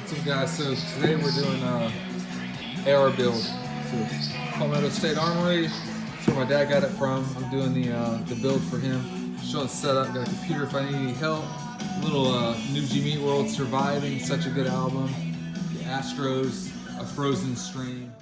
What's up, guys? So today we're doing AR build. So Palmetto State Armory. That's where my dad got it from. I'm doing the build for him. Showing setup. Got a computer if I need any help. Little New G Meat World Surviving. Such a good album. The Astros, A Frozen Stream.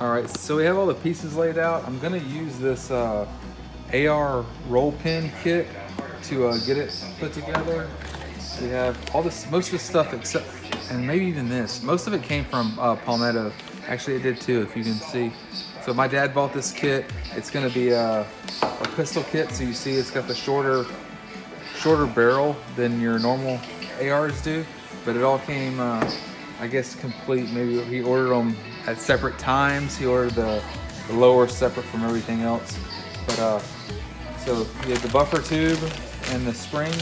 Alright, so we have all the pieces laid out. I'm going to use this AR roll pin kit to get it put together. We have all this, most of the stuff except, and maybe even this, most of it came from Palmetto. Actually, it did too, if you can see. So my dad bought this kit. It's going to be a pistol kit, so you see it's got the shorter barrel than your normal ARs do, but it all came I guess complete. Maybe he ordered them at separate times. He ordered the lower separate from everything else. But so he had the buffer tube and the spring,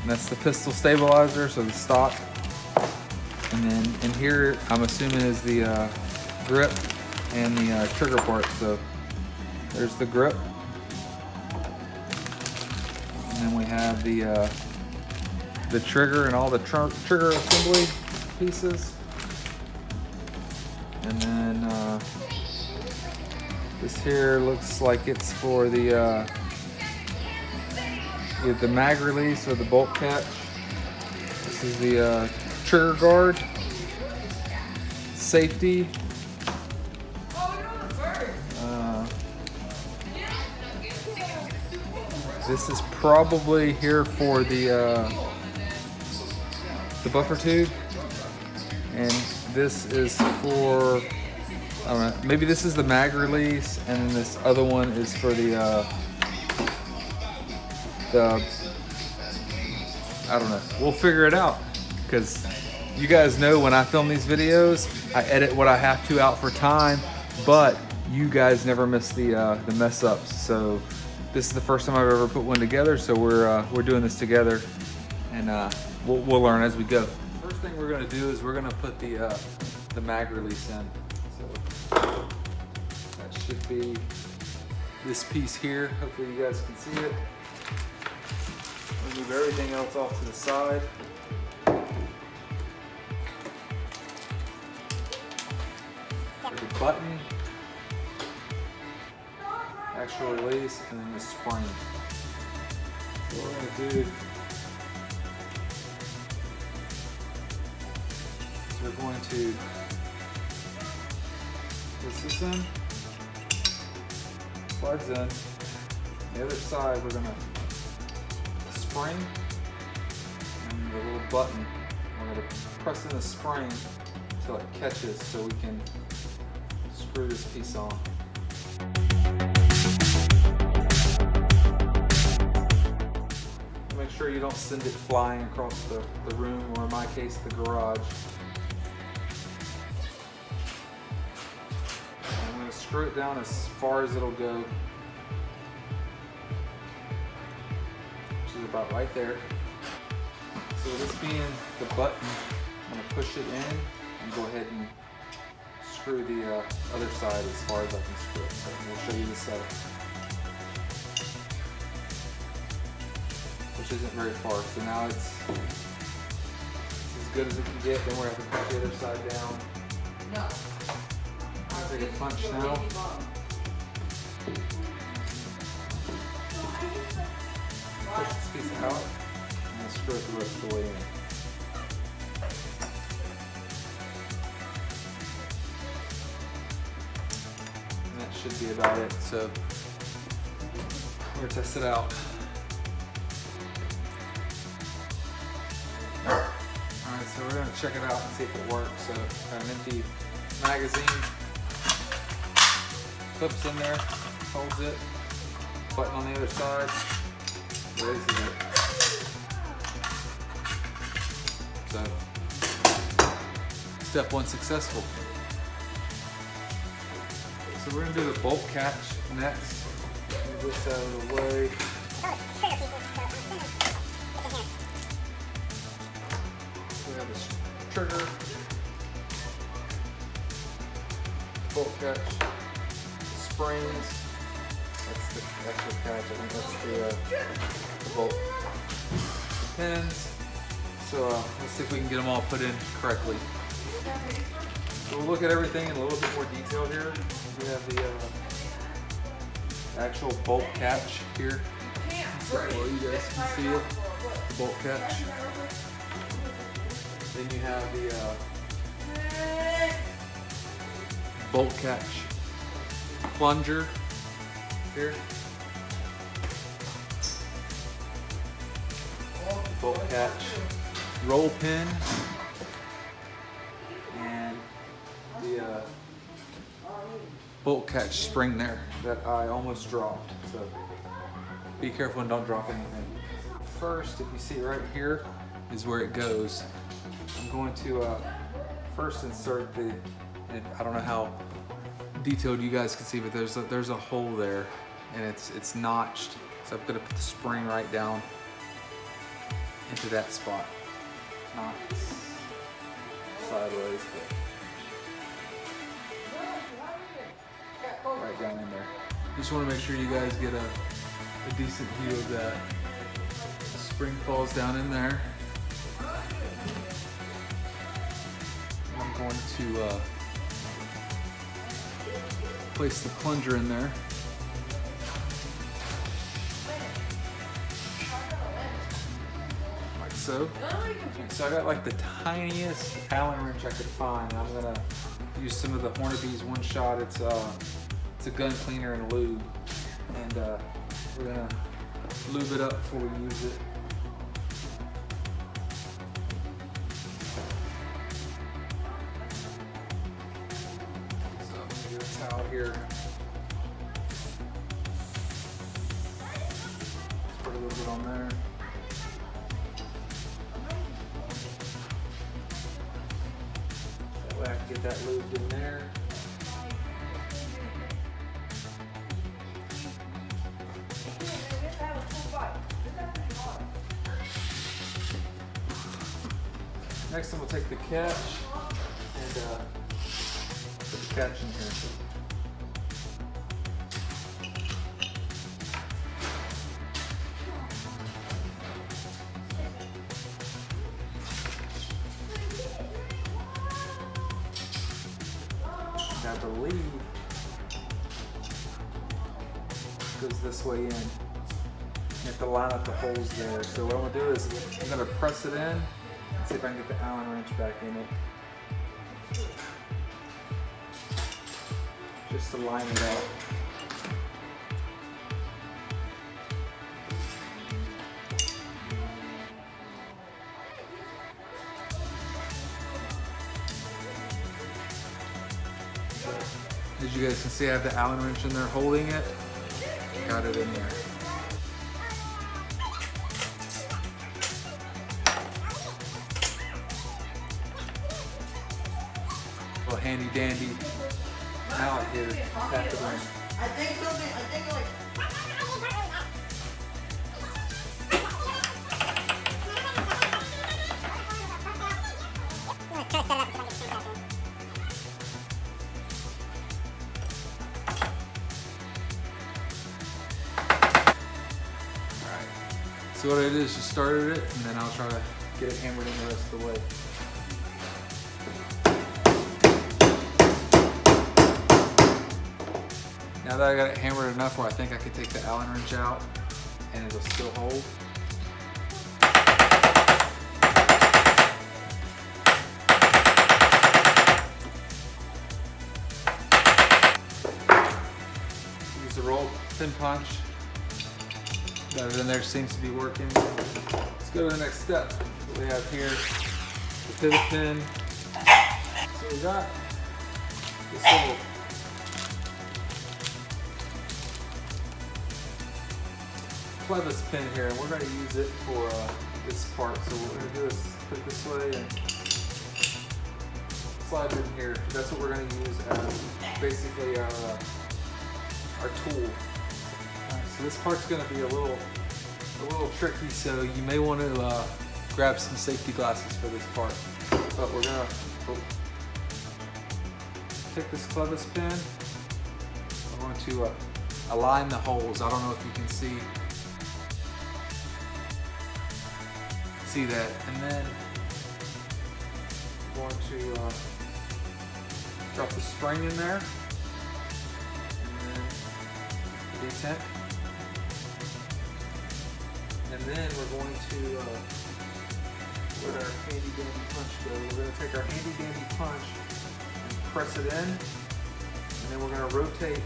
and that's the pistol stabilizer, so the stock. And then in here, I'm assuming is the grip and the trigger part. So there's the grip, and then we have the trigger and all the trigger assembly pieces. And then this here looks like it's for the mag release or the bolt catch. This is the trigger guard, safety. This is probably here for the buffer tube, and this is for, I don't know, maybe this is the mag release, and then this other one is for the I don't know, we'll figure it out, because you guys know when I film these videos, I edit what I have to out for time, but you guys never miss the mess ups. So this is the first time I've ever put one together, so we're doing this together, and we'll learn as we go. First thing we're gonna do is we're gonna put the mag release in. So that should be this piece here. Hopefully you guys can see it. We'll move everything else off to the side. There's a button, actual release, and then the spring. So what we're gonna do, we're going to put this in, slides in. The other side we're gonna spring and the little button. We're gonna press in the spring until it catches, so we can screw this piece on. Make sure you don't send it flying across the room, or in my case, the garage. I'm going to screw it down as far as it'll go, which is about right there. So with this being the button, I'm going to push it in and go ahead and screw the other side as far as I can screw it. So we'll show you the setup, which isn't very far. So now it's as good as it can get. Then we're going to have to push the other side down. No. I'll take a punch now. Push this piece out and then screw it the rest of the way in. And that should be about it. So we're going to test it out. Alright, so we're going to check it out and see if it works. So got an empty magazine, clips in there, holds it, button on the other side, raises it. So Step one successful. So we're gonna do the bolt catch next. Move this out of the way. So we have this trigger, bolt catch, springs. That's the actual catch. I think that's the bolt. Pins. So let's see if we can get them all put in correctly. So we'll look at everything in a little bit more detail here. We have the actual bolt catch here. So well, you guys can see it, the bolt catch. Then you have the bolt catch plunger here. Bolt catch roll pin. And the bolt catch spring there that I almost dropped. So be careful and don't drop anything. First, if you see right here is where it goes. I'm going to first insert the, and I don't know how detailed you guys can see, but there's a hole there and it's notched. So I'm gonna put the spring right down into that spot. Not sideways, but right down in there. Just want to make sure you guys get a decent view of that. The spring falls down in there. I'm going to place the plunger in there. Like so. So I got like the tiniest Allen wrench I could find. I'm gonna use some of the Hornaby's One Shot. It's a gun cleaner and lube, and we're gonna lube it up before we use it. So I'm gonna get a towel here. Just put a little bit on there. That way I can get that lubed in there. Next, I'm going to take the catch and put the catch in here. And I believe it goes this way in. You have to line up the holes there. So what I'm going to do is I'm going to press it in. See if I can get the Allen wrench back in it. Just to line it up. As you guys can see, I have the Allen wrench in there holding it. Got it in there. Little handy dandy mallet here, tap it in. I think something, I think like. Alright, so what I did is just started it, and then I'll try to get it hammered in the rest of the way. Now that I got it hammered enough where I think I could take the Allen wrench out and it'll still hold. Use the roll pin punch. Got it in there, seems to be working. Let's go to the next step. What we have here, the pivot pin. So we got this little clevis pin here, and we're going to use it for this part. So what we're going to do is put it this way and slide it in here. That's what we're going to use as basically our tool. Alright, so this part's going to be a little tricky, so you may want to grab some safety glasses for this part. But we're going to take this clevis pin. I'm going to align the holes. I don't know if you can see that. And then I'm going to drop the spring in there. And then the detent. And then we're going to let our handy dandy punch go. We're going to take our handy dandy punch and press it in. And then we're going to rotate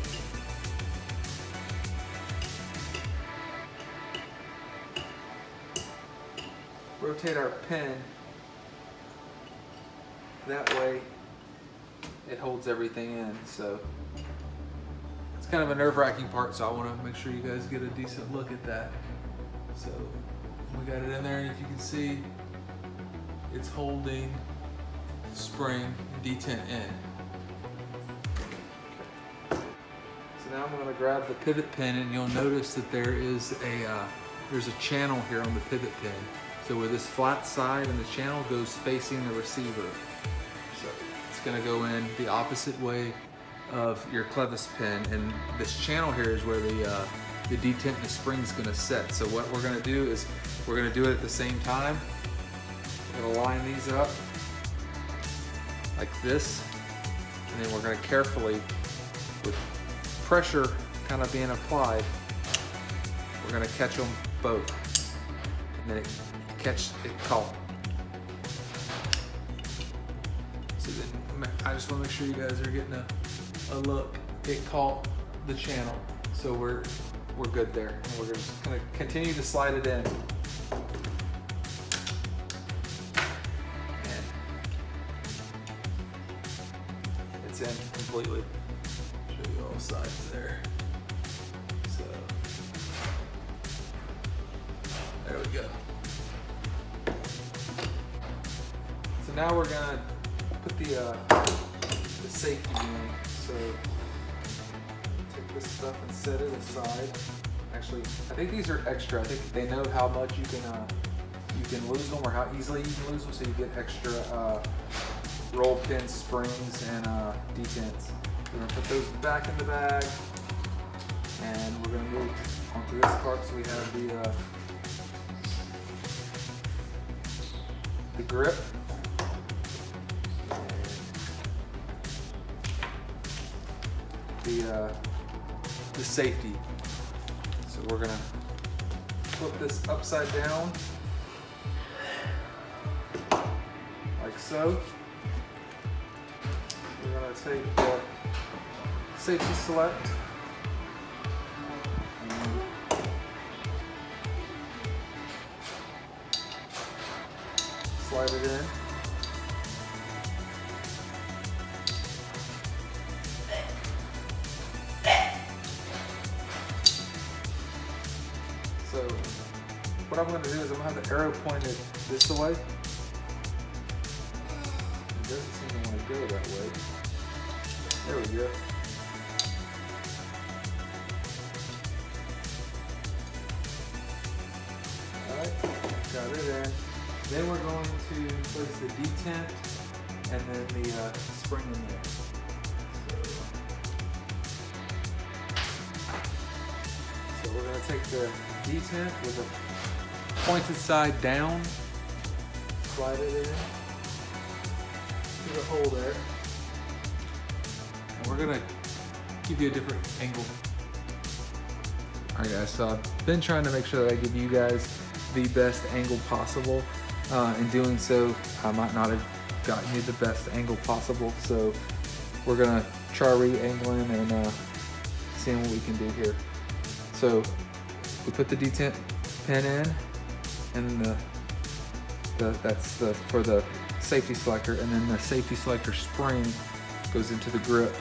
our pin. That way it holds everything in. So it's kind of a nerve-wracking part, so I want to make sure you guys get a decent look at that. So we got it in there, and if you can see, it's holding spring detent in. So now I'm going to grab the pivot pin, and you'll notice that there's a channel here on the pivot pin. So where this flat side and the channel goes facing the receiver. So it's going to go in the opposite way of your clevis pin, and this channel here is where the detent and the spring is going to set. So what we're going to do is we're going to do it at the same time. We're going to line these up like this, and then we're going to carefully, with pressure kind of being applied, we're going to catch them both. And then it caught. So then I just want to make sure you guys are getting a look. It caught the channel, so we're good there. And we're just going to continue to slide it in. And it's in completely. Show you all sides there. So there we go. So now we're gonna put the safety in. So take this stuff and set it aside. Actually, I think these are extra. I think they know how much you can lose them, or how easily you can lose them. So you get extra roll pins, springs, and detents. We're gonna put those back in the bag, and we're gonna move onto this part. So we have the grip. The safety. So we're gonna flip this upside down like so. We're gonna take the safety select and slide it in. So what I'm going to do is I'm going to have the arrow pointed this way. It doesn't seem to want to go that way. There we go. Alright, got it in. Then we're going to place the detent and then the spring in there. So we're going to take the detent with the pointed side down, slide it in to the hole there, and we're going to give you a different angle. Alright guys, so I've been trying to make sure that I give you guys the best angle possible. In doing so, I might not have gotten you the best angle possible, so we're going to try re-angling and seeing what we can do here. So we put the detent pin in, and that's for the safety selector, and then the safety selector spring goes into the grip,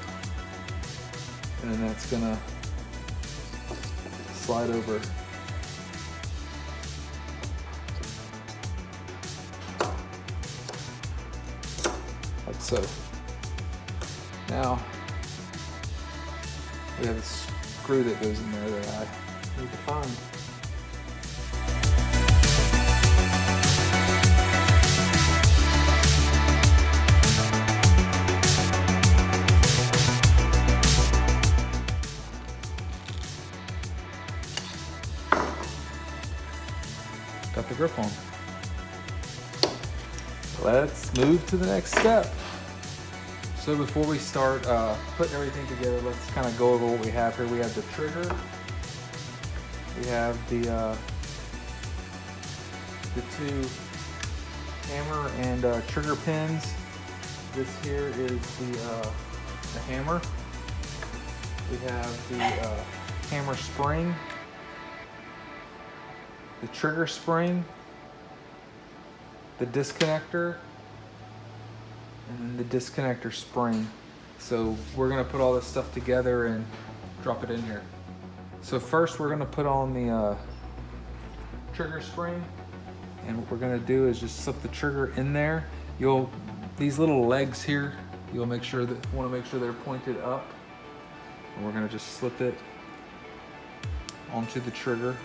and then that's gonna slide over. Like so. Now, we have a screw that goes in there that I need to find. Got the grip on. Let's move to the next step. So before we start putting everything together, let's kind of go over what we have here. We have the trigger. We have the two hammer and trigger pins. This here is the hammer. We have the hammer spring, the trigger spring, the disconnector, and then the disconnector spring. So we're gonna put all this stuff together and drop it in here. So first we're gonna put on the trigger spring, and what we're gonna do is just slip the trigger in there. These little legs here, wanna make sure they're pointed up. And we're gonna just slip it onto the trigger.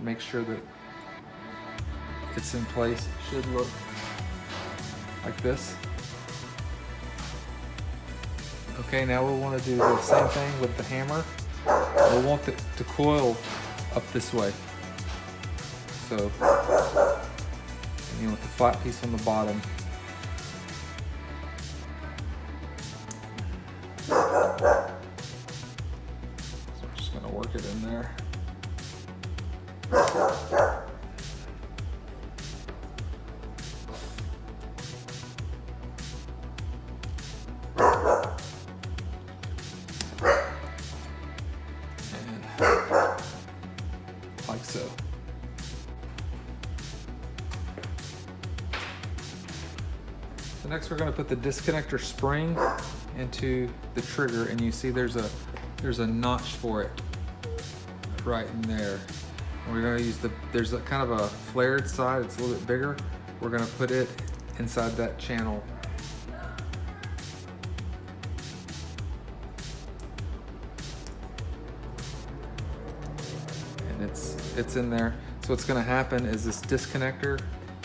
Make sure that it's in place. It should look like this. Okay, now we want to do the same thing with the hammer. We want it to coil up this way. So, with the flat piece on the bottom. So we're just gonna work it in there. Like so. So next we're going to put the disconnector spring into the trigger, and you see there's a notch for it right in there. And we're going to use there's a kind of a flared side, it's a little bit bigger. We're going to put it inside that channel. And it's in there. So what's going to happen is this disconnector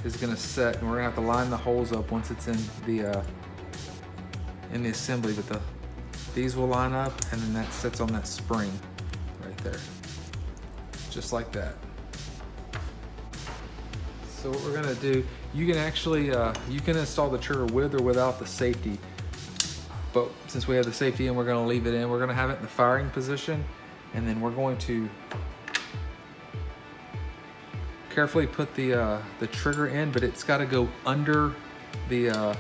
is going to set, and we're going to have to line the holes up once it's in the assembly. But these will line up, and then that sits on that spring right there, just like that. So what we're going to do, you can actually you can install the trigger with or without the safety. But since we have the safety in, we're going to leave it in. We're going to have it in the firing position, and then we're going to carefully put the trigger in, but it's got to go under the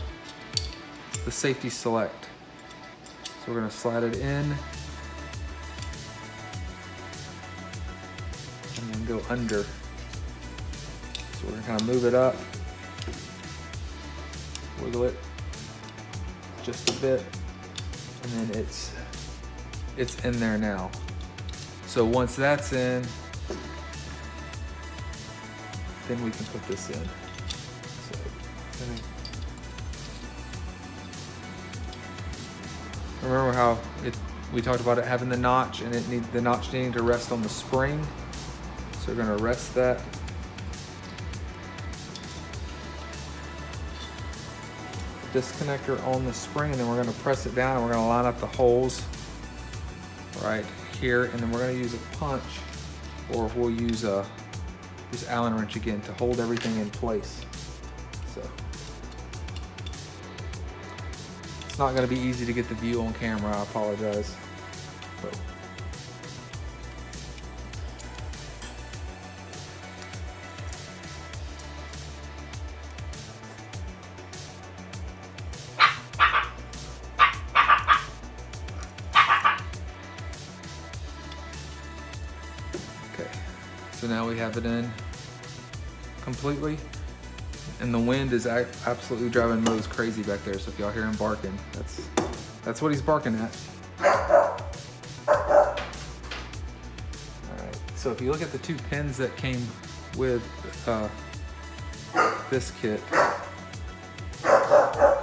safety select. So we're going to slide it in and then go under. So we're going to kind of move it up, wiggle it just a bit, and then it's in there now. So once that's in, then we can put this in. So, remember how we talked about it having the notch, and the notch needing to rest on the spring. So we're going to rest that. Disconnector on the spring, and then we're going to press it down, and we're going to line up the holes right here, and then we're going to use a punch, or we'll use this Allen wrench again to hold everything in place. So it's not going to be easy to get the view on camera, I apologize. But so now we have it in completely, and the wind is absolutely driving Mose crazy back there. So if y'all hear him barking, that's what he's barking at. All right. So if you look at the two pins that came with this kit.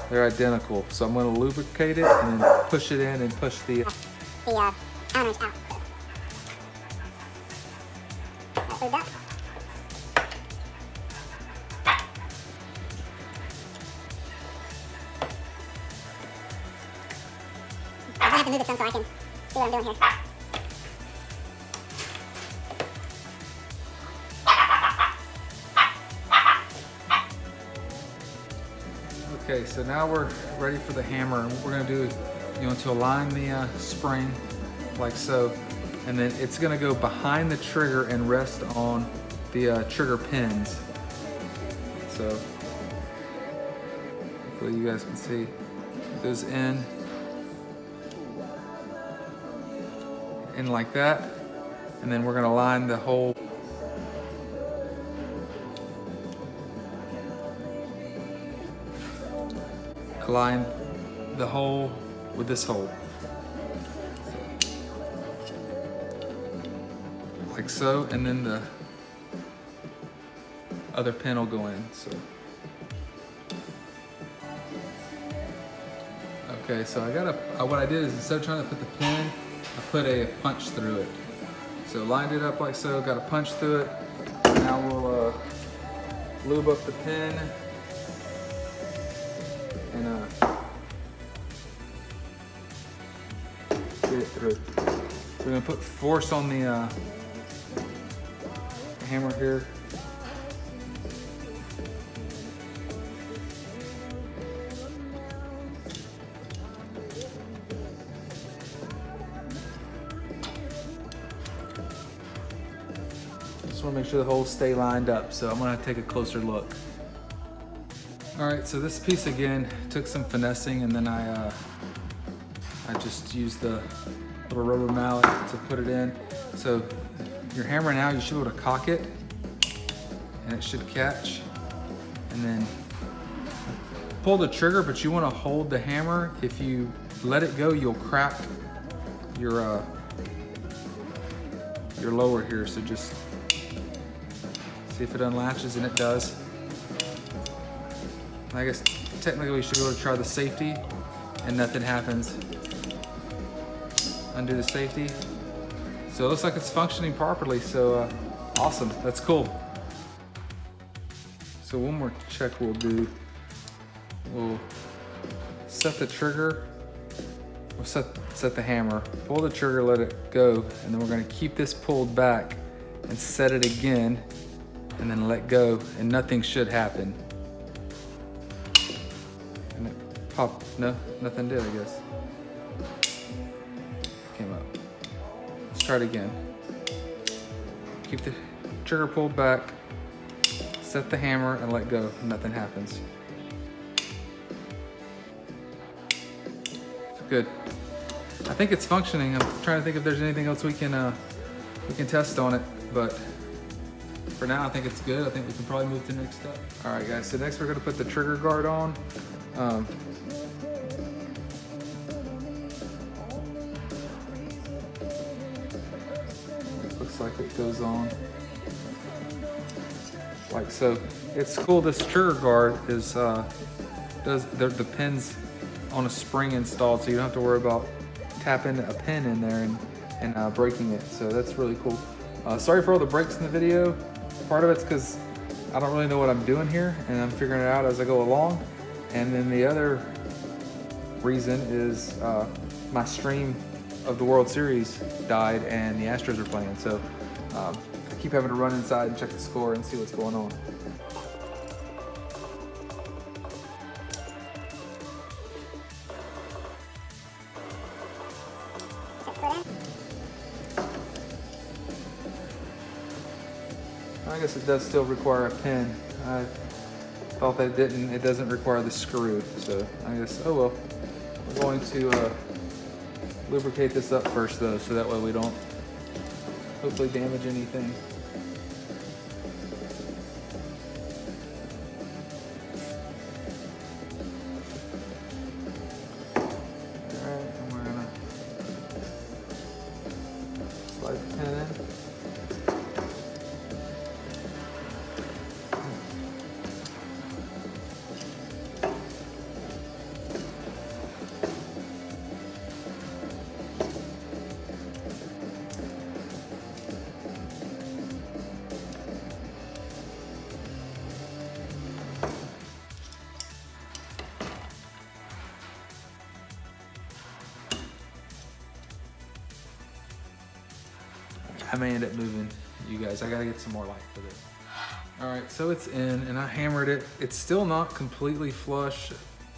They're identical. So I'm going to lubricate it and then push it in and push the counters out. Lube up. I have to move it some so I can see what I'm doing here. Okay, so now we're ready for the hammer. And what we're gonna do is you want to align the spring like so, and then it's gonna go behind the trigger and rest on the trigger pins. So hopefully you guys can see it goes in like that, and then we're gonna line the hole. Align the hole with this hole. Like so, and then the other pin will go in, so. Okay, so what I did is instead of trying to put the pin, I put a punch through it. So lined it up like so, got a punch through it. Now we'll lube up the pin. And get it through. So we're gonna put force on the hammer here. Just wanna make sure the holes stay lined up. So I'm gonna take a closer look. All right, so this piece again took some finessing, and then I just used the little rubber mallet to put it in. So your hammer now, you should be able to cock it, and it should catch. And then pull the trigger, but you want to hold the hammer. If you let it go, you'll crack your lower here. So just see if it unlatches, and it does. I guess technically we should be able to try the safety, and nothing happens. Undo the safety. So it looks like it's functioning properly, so awesome, that's cool. So one more check we'll do. We'll set the trigger, we'll set the hammer, pull the trigger, let it go, and then we're gonna keep this pulled back and set it again, and then let go, and nothing should happen. And it popped, no, nothing did, I guess. Came up. Let's try it again. Keep the trigger pulled back, set the hammer, and let go. Nothing happens. Good. I think it's functioning. I'm trying to think if there's anything else we can test on it, but for now I think it's good. I think we can probably move to the next step. All right, guys. So next we're gonna put the trigger guard on. Looks like it goes on like so. It's cool. This trigger guard is the pins on a spring installed, so you don't have to worry about tapping a pin in there and breaking it. So that's really cool. Sorry for all the breaks in the video. Part of it's because I don't really know what I'm doing here, and I'm figuring it out as I go along. And then the other reason is my stream of the World Series died and the Astros are playing. So I keep having to run inside and check the score and see what's going on. I guess it does still require a pin. I thought that it doesn't require the screw. So I guess, oh well. We're going to lubricate this up first though, so that way we don't hopefully damage anything. Alright, and we're gonna slide the pin in. I may end up moving you guys. I gotta get some more light for this. All right, so it's in and I hammered it. It's still not completely flush.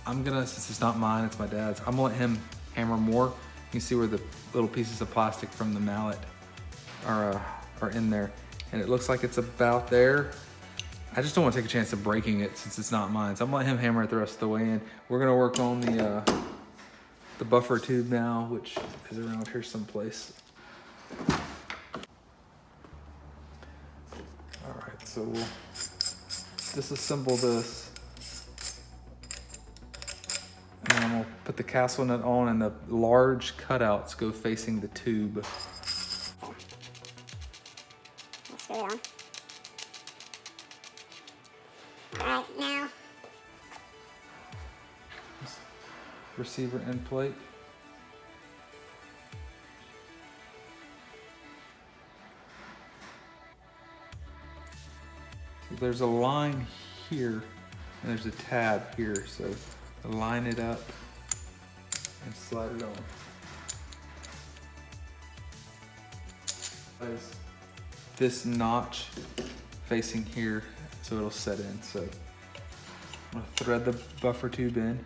I'm gonna, since it's not mine, it's my dad's, I'm gonna let him hammer more. You can see where the little pieces of plastic from the mallet are in there. And it looks like it's about there. I just don't want to take a chance of breaking it since it's not mine. So I'm gonna let him hammer it the rest of the way in. We're gonna work on the buffer tube now, which is around here someplace. All right, so we'll disassemble this. And then we'll put the castle nut on and the large cutouts go facing the tube. Let's screw it on. All right, now. Receiver end plate. So there's a line here and there's a tab here, so line it up and slide it on. There's this notch facing here, so it'll set in. So I'm gonna thread the buffer tube in.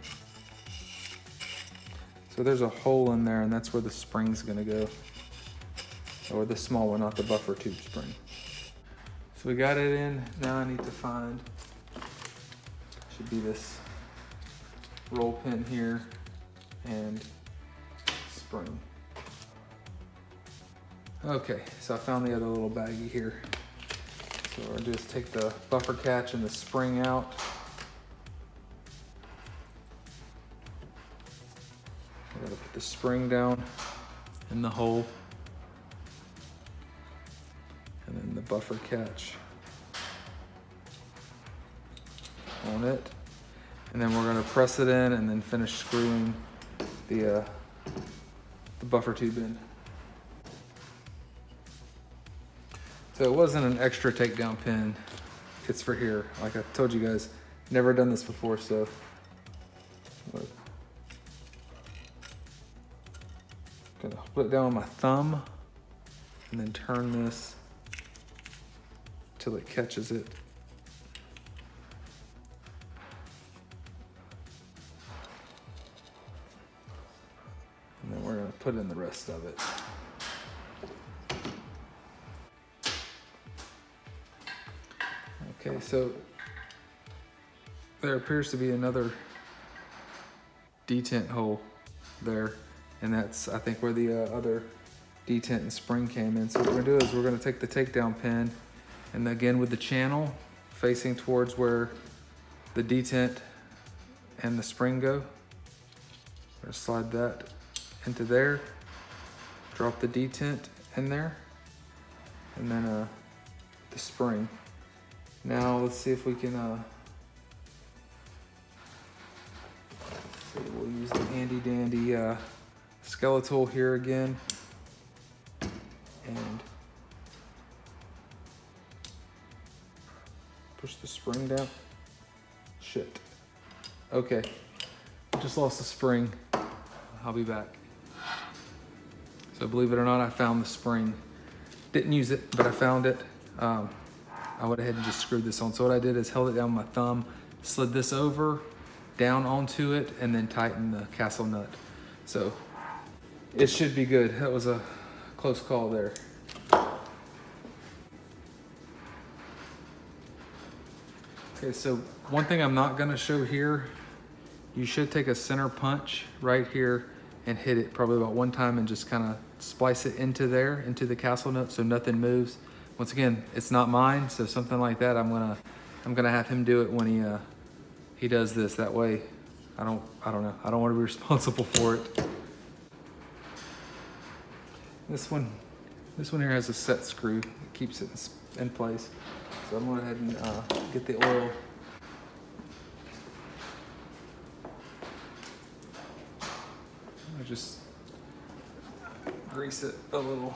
So there's a hole in there and that's where the spring's gonna go. Or the small one, not the buffer tube spring. So we got it in, now I need to find, should be this roll pin here and spring. Okay, so I found the other little baggie here. So we'll just take the buffer catch and the spring out. I'm gonna put the spring down in the hole. And then the buffer catch on it. And then we're gonna press it in and then finish screwing the buffer tube in. So it wasn't an extra takedown pin. It's for here. Like I told you guys, never done this before, so. Look. Gonna put it down on my thumb and then turn this till it catches it. And then we're gonna put in the rest of it. Okay, so there appears to be another detent hole there, and that's, I think, where the other detent and spring came in. So what we're gonna do is we're gonna take the takedown pin, and again with the channel facing towards where the detent and the spring go, we're gonna slide that into there, drop the detent in there, and then the spring. Now let's see if we can, we'll use the handy dandy skeletal here again. And push the spring down. Shit. Okay, just lost the spring. I'll be back. So believe it or not, I found the spring. Didn't use it, but I found it. I went ahead and just screwed this on. So what I did is held it down with my thumb, slid this over, down onto it, and then tightened the castle nut. So it should be good. That was a close call there. Okay, so one thing I'm not gonna show here, you should take a center punch right here and hit it probably about one time and just kind of splice it into there, into the castle nut so nothing moves. Once again, it's not mine, so something like that, I'm gonna have him do it when he does this. That way, I don't know. I don't want to be responsible for it. This one here has a set screw. It keeps it in place. So I'm going to go ahead and get the oil. I just grease it a little.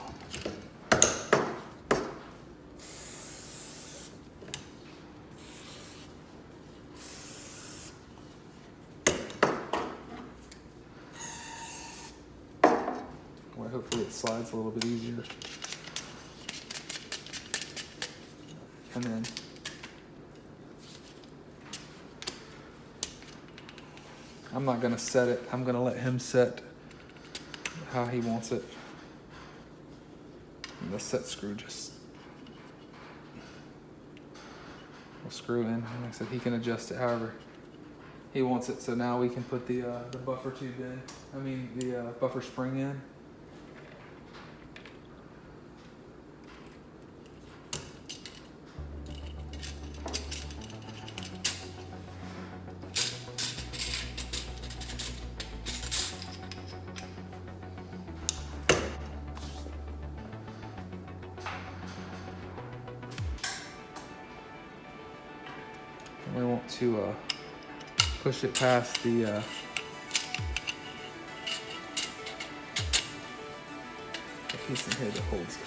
Well, hopefully it slides a little bit easier. and then I'm not gonna set it. I'm gonna let him set how he wants it. And the set screw just will screw in. Like I said, he can adjust it however he wants it. So now we can put the buffer tube in. I mean the buffer spring in. We want to push it past the piece in here that holds it.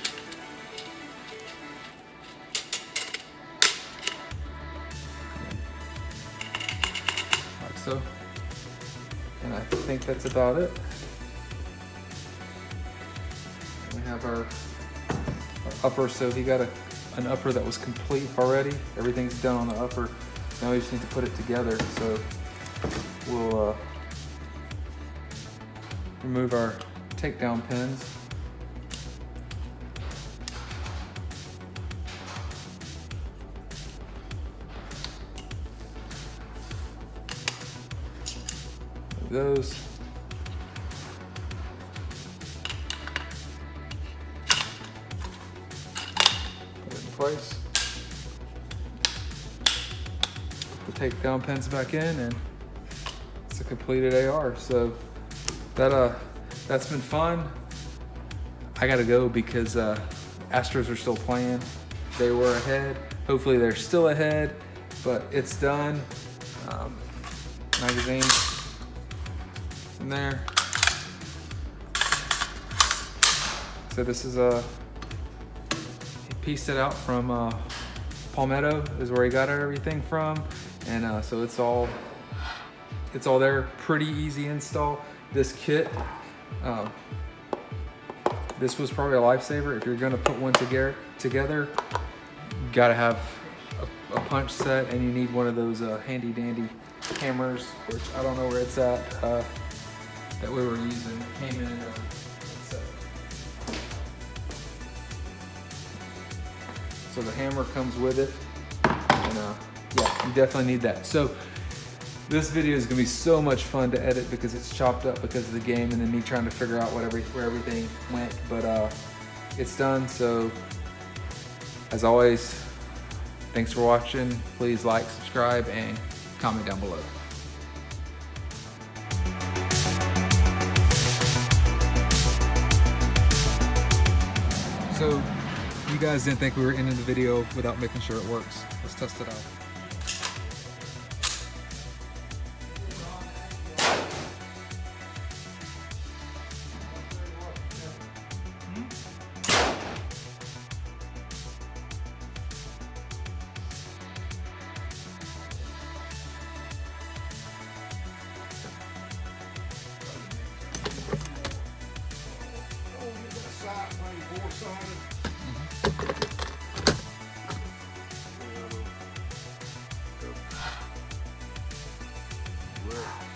Like so. And I think that's about it. We have our upper, so he got an upper that was complete already. Everything's done on the upper. Now we just need to put it together. So we'll remove our takedown pins. Those. Put it in place. Put the takedown pins back in, and it's a completed AR. So that's been fun. I gotta go because Astros are still playing. They were ahead. Hopefully they're still ahead, but it's done. Magazine in there. So this is he pieced it out from Palmetto is where he got everything from, and so it's all there. Pretty easy install. This kit, this was probably a lifesaver. If you're gonna put one together, you gotta have a punch set, and you need one of those handy dandy hammers, which I don't know where it's at, that we were using. It came in a set. So the hammer comes with it, and yeah, you definitely need that. So this video is gonna be so much fun to edit because it's chopped up because of the game, and then me trying to figure out where everything went, but it's done. So as always, thanks for watching. Please like, subscribe, and comment down below. So you guys didn't think we were ending the video without making sure it works. Let's test it out. Work.